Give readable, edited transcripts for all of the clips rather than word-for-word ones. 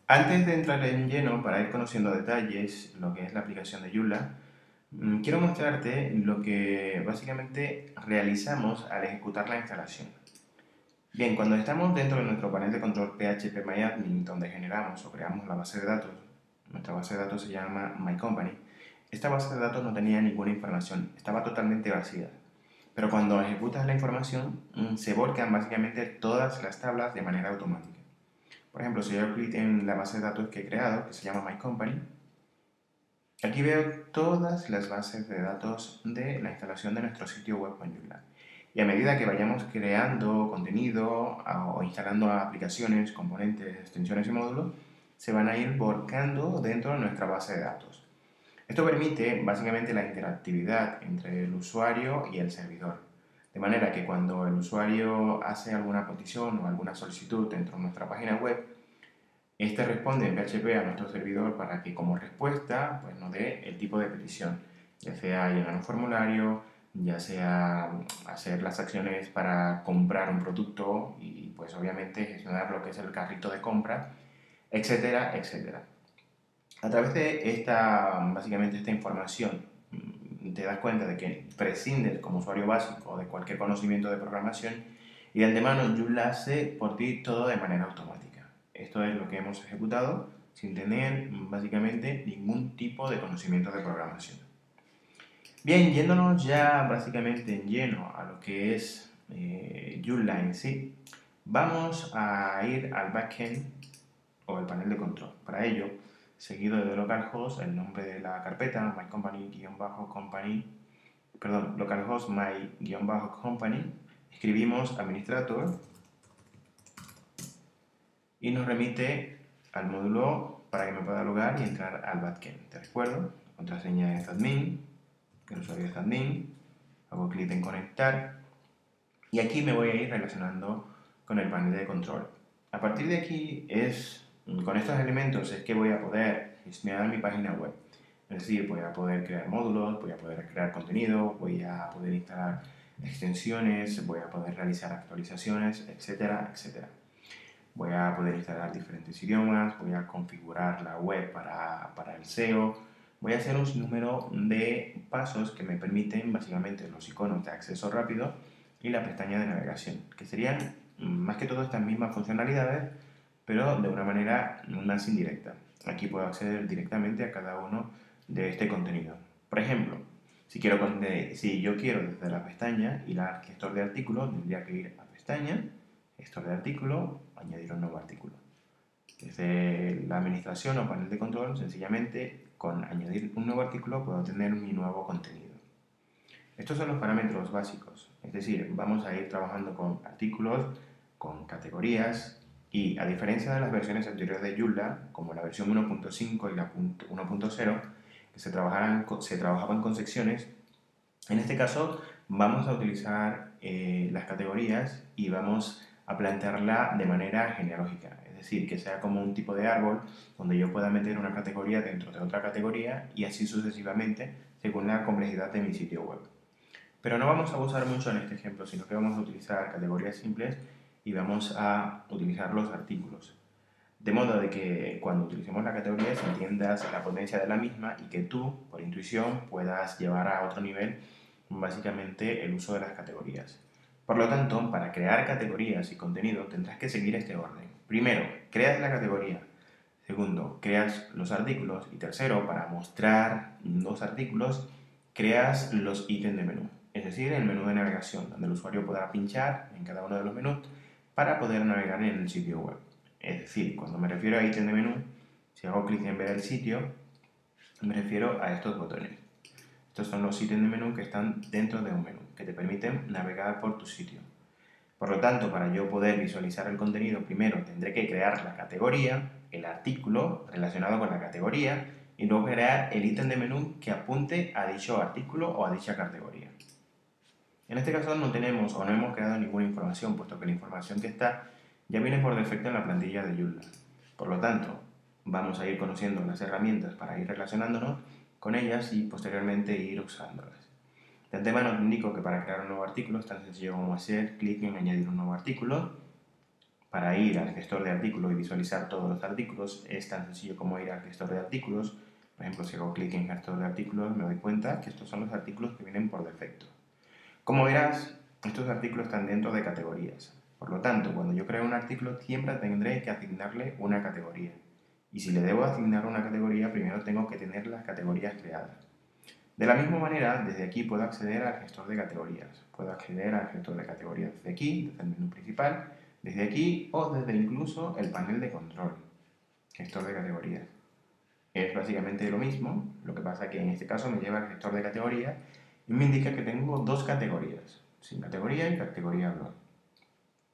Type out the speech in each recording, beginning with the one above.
Antes de entrar en lleno para ir conociendo detalles lo que es la aplicación de Joomla, quiero mostrarte lo que básicamente realizamos al ejecutar la instalación. Bien, cuando estamos dentro de nuestro panel de control PHP donde generamos o creamos la base de datos, nuestra base de datos se llama MyCompany, esta base de datos no tenía ninguna información, estaba totalmente vacía. Pero cuando ejecutas la información, se volcan básicamente todas las tablas de manera automática. Por ejemplo, si yo hago clic en la base de datos que he creado, que se llama MyCompany, aquí veo todas las bases de datos de la instalación de nuestro sitio web con Joomla. Y a medida que vayamos creando contenido o instalando aplicaciones, componentes, extensiones y módulos, se van a ir volcando dentro de nuestra base de datos. Esto permite básicamente la interactividad entre el usuario y el servidor. De manera que cuando el usuario hace alguna petición o alguna solicitud dentro de nuestra página web, este responde en PHP a nuestro servidor para que como respuesta pues, nos dé el tipo de petición, ya sea llenar un formulario, ya sea hacer las acciones para comprar un producto y pues obviamente gestionar lo que es el carrito de compra, etcétera, etcétera. A través de básicamente esta información, te das cuenta de que prescindes como usuario básico de cualquier conocimiento de programación y de antemano Joomla hace por ti todo de manera automática. Esto es lo que hemos ejecutado sin tener básicamente ningún tipo de conocimiento de programación. Bien, yéndonos ya básicamente en lleno a lo que es Joomla en sí, vamos a ir al backend o el panel de control. Para ello, seguido de localhost, el nombre de la carpeta, mycompany-company, perdón, localhost my-company, escribimos administrator y nos remite al módulo para que me pueda logar y entrar al backend. Te recuerdo, la contraseña es admin, el usuario es admin, hago clic en conectar y aquí me voy a ir relacionando con el panel de control. A partir de aquí con estos elementos es que voy a poder gestionar mi página web. Es decir, voy a poder crear módulos, voy a poder crear contenido, voy a poder instalar extensiones, voy a poder realizar actualizaciones, etcétera, etcétera. Voy a poder instalar diferentes idiomas, voy a configurar la web para el SEO, voy a hacer un sinnúmero de pasos que me permiten básicamente los iconos de acceso rápido y la pestaña de navegación, que serían más que todo estas mismas funcionalidades, pero de una manera más indirecta. Aquí puedo acceder directamente a cada uno de este contenido. Por ejemplo, si yo quiero desde la pestaña ir al gestor de artículos, tendría que ir a pestaña, gestor de artículo, añadir un nuevo artículo. Desde la administración o panel de control, sencillamente con añadir un nuevo artículo puedo tener mi nuevo contenido. Estos son los parámetros básicos, es decir, vamos a ir trabajando con artículos, con categorías y a diferencia de las versiones anteriores de Joomla, como la versión 1.5 y la 1.0, que se trabajaban con secciones, en este caso vamos a utilizar las categorías y vamos a plantearla de manera genealógica, es decir, que sea como un tipo de árbol donde yo pueda meter una categoría dentro de otra categoría y así sucesivamente según la complejidad de mi sitio web. Pero no vamos a abusar mucho en este ejemplo, sino que vamos a utilizar categorías simples y vamos a utilizar los artículos. De modo de que cuando utilicemos la categoría entiendas la potencia de la misma y que tú, por intuición, puedas llevar a otro nivel básicamente el uso de las categorías. Por lo tanto, para crear categorías y contenido tendrás que seguir este orden. Primero, creas la categoría. Segundo, creas los artículos. Y tercero, para mostrar los artículos, creas los ítems de menú. Es decir, el menú de navegación, donde el usuario podrá pinchar en cada uno de los menús para poder navegar en el sitio web. Es decir, cuando me refiero a ítem de menú, si hago clic en ver el sitio, me refiero a estos botones. Estos son los ítems de menú que están dentro de un menú, que te permiten navegar por tu sitio. Por lo tanto, para yo poder visualizar el contenido, primero tendré que crear la categoría, el artículo relacionado con la categoría, y luego crear el ítem de menú que apunte a dicho artículo o a dicha categoría. En este caso no tenemos o no hemos creado ninguna información, puesto que la información que está ya viene por defecto en la plantilla de Joomla. Por lo tanto, vamos a ir conociendo las herramientas para ir relacionándonos con ellas y posteriormente ir usándolas. De antemano te indico que para crear un nuevo artículo es tan sencillo como hacer clic en añadir un nuevo artículo, para ir al gestor de artículos y visualizar todos los artículos es tan sencillo como ir al gestor de artículos. Por ejemplo, si hago clic en gestor de artículos, me doy cuenta que estos son los artículos que vienen por defecto. Como verás, estos artículos están dentro de categorías. Por lo tanto, cuando yo creo un artículo, siempre tendré que asignarle una categoría. Y si le debo asignar una categoría, primero tengo que tener las categorías creadas. De la misma manera, desde aquí puedo acceder al gestor de categorías. Puedo acceder al gestor de categorías desde aquí, desde el menú principal, desde aquí o desde incluso el panel de control, gestor de categorías. Es básicamente lo mismo, lo que pasa que en este caso me lleva al gestor de categorías y me indica que tengo dos categorías, sin categoría y categoría blog.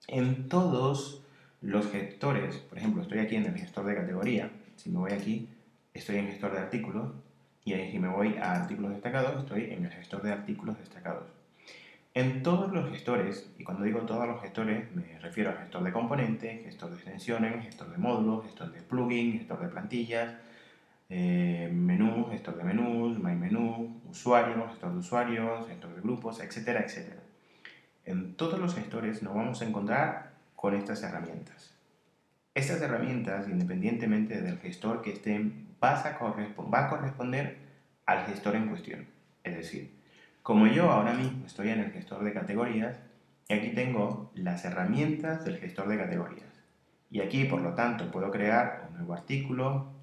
En todos los gestores, por ejemplo, estoy aquí en el gestor de categoría, si me voy aquí, estoy en gestor de artículos, y ahí si me voy a artículos destacados, estoy en el gestor de artículos destacados. En todos los gestores, y cuando digo todos los gestores, me refiero al gestor de componentes, gestor de extensiones, gestor de módulos, gestor de plugins, gestor de plantillas, menú, gestor de menús, my menú, usuario, gestor de usuarios, gestor de grupos, etcétera, etcétera. En todos los gestores nos vamos a encontrar con estas herramientas. Estas herramientas, independientemente del gestor que estén, va a corresponder al gestor en cuestión. Es decir, como yo ahora mismo estoy en el gestor de categorías, aquí tengo las herramientas del gestor de categorías. Y aquí, por lo tanto, puedo crear un nuevo artículo,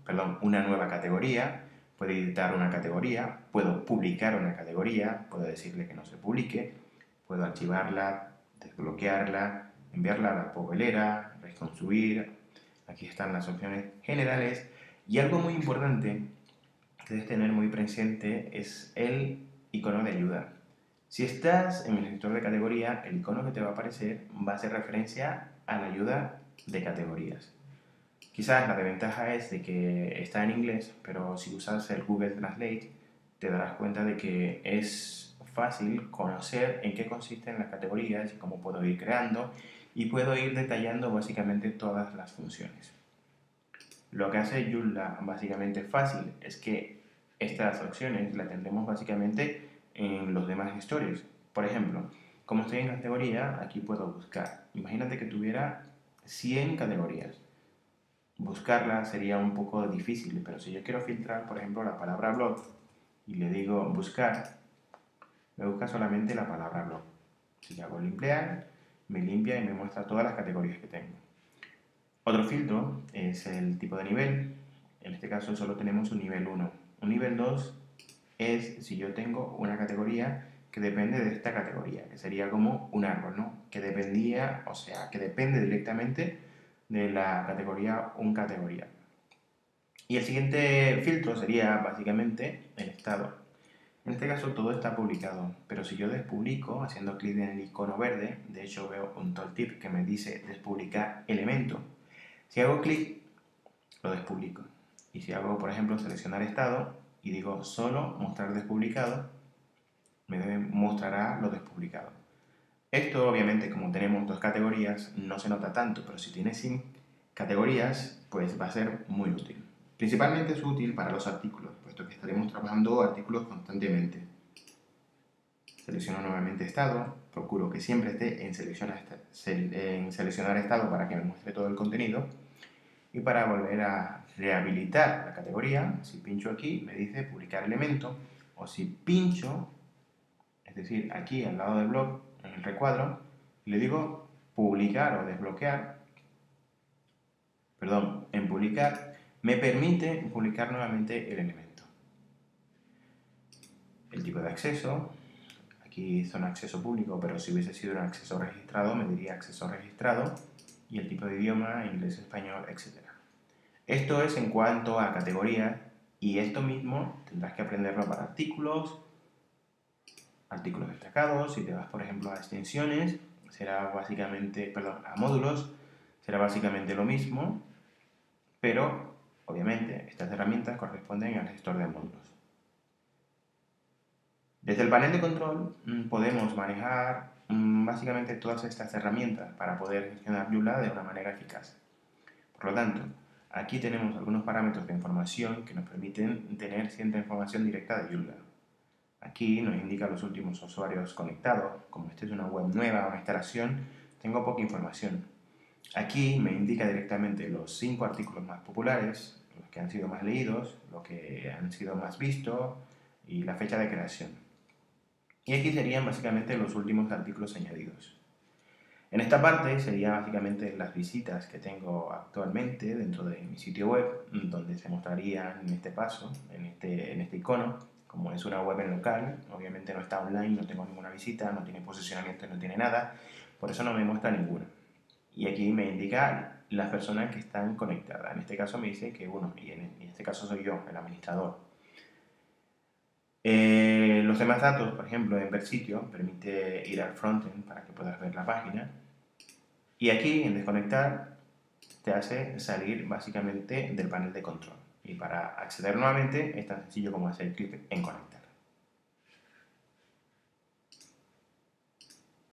una nueva categoría, puedo editar una categoría, puedo publicar una categoría, puedo decirle que no se publique, puedo archivarla, desbloquearla, enviarla a la papelera, reconstruir. Aquí están las opciones generales. Y algo muy importante que debes tener muy presente es el icono de ayuda. Si estás en el gestor de categoría, el icono que te va a aparecer va a hacer referencia a la ayuda de categorías. Quizás la desventaja es de que está en inglés, pero si usas el Google Translate te darás cuenta de que es fácil conocer en qué consisten las categorías y cómo puedo ir creando y puedo ir detallando básicamente todas las funciones. Lo que hace Joomla básicamente fácil es que estas opciones las tendremos básicamente en los demás gestores. Por ejemplo, como estoy en categoría, aquí puedo buscar. Imagínate que tuviera 100 categorías. Buscarla sería un poco difícil, pero si yo quiero filtrar, por ejemplo, la palabra blog y le digo buscar, me busca solamente la palabra blog. Si hago limpiar, me limpia y me muestra todas las categorías que tengo. Otro filtro es el tipo de nivel. En este caso solo tenemos un nivel 1. Un nivel 2 es si yo tengo una categoría que depende de esta categoría, que sería como un árbol, ¿no? Que dependía, o sea, que depende directamente de la categoría un categoría. Y el siguiente filtro sería básicamente el estado. En este caso todo está publicado, pero si yo despublico haciendo clic en el icono verde, de hecho veo un tooltip que me dice despublicar elemento. Si hago clic, lo despublico. Y si hago, por ejemplo, seleccionar estado y digo solo mostrar despublicado, me mostrará lo despublicado. Esto, obviamente, como tenemos dos categorías, no se nota tanto, pero si tienes 100 categorías, pues va a ser muy útil. Principalmente es útil para los artículos, puesto que estaremos trabajando artículos constantemente. Selecciono nuevamente estado, procuro que siempre esté en seleccionar estado para que me muestre todo el contenido. Y para volver a rehabilitar la categoría, si pincho aquí, me dice publicar elemento, o si pincho, es decir, aquí al lado del blog, en el recuadro, le digo publicar o desbloquear, perdón, en publicar, me permite publicar nuevamente el elemento. El tipo de acceso, aquí son acceso público, pero si hubiese sido un acceso registrado, me diría acceso registrado, y el tipo de idioma, inglés, español, etc. Esto es en cuanto a categorías, y esto mismo tendrás que aprenderlo para artículos destacados. Si te vas, por ejemplo, a extensiones, será básicamente, perdón, a módulos, será básicamente lo mismo, pero obviamente estas herramientas corresponden al gestor de módulos. Desde el panel de control podemos manejar básicamente todas estas herramientas para poder gestionar Joomla de una manera eficaz. Por lo tanto, aquí tenemos algunos parámetros de información que nos permiten tener cierta información directa de Joomla. Aquí nos indica los últimos usuarios conectados. Como esta es una web nueva, una instalación, tengo poca información. Aquí me indica directamente los 5 artículos más populares, los que han sido más leídos, los que han sido más vistos y la fecha de creación. Y aquí serían básicamente los últimos artículos añadidos. En esta parte serían básicamente las visitas que tengo actualmente dentro de mi sitio web, donde se mostrarían en este paso, en este icono. Como es una web en local, obviamente no está online, no tengo ninguna visita, no tiene posicionamiento, no tiene nada, por eso no me muestra ninguna. Y aquí me indica las personas que están conectadas. En este caso me dice que uno, y en este caso soy yo, el administrador. Los demás datos, por ejemplo, en ver sitio, permite ir al frontend para que puedas ver la página. Y aquí, en desconectar, te hace salir básicamente del panel de control. Y para acceder nuevamente es tan sencillo como hacer clic en conectar.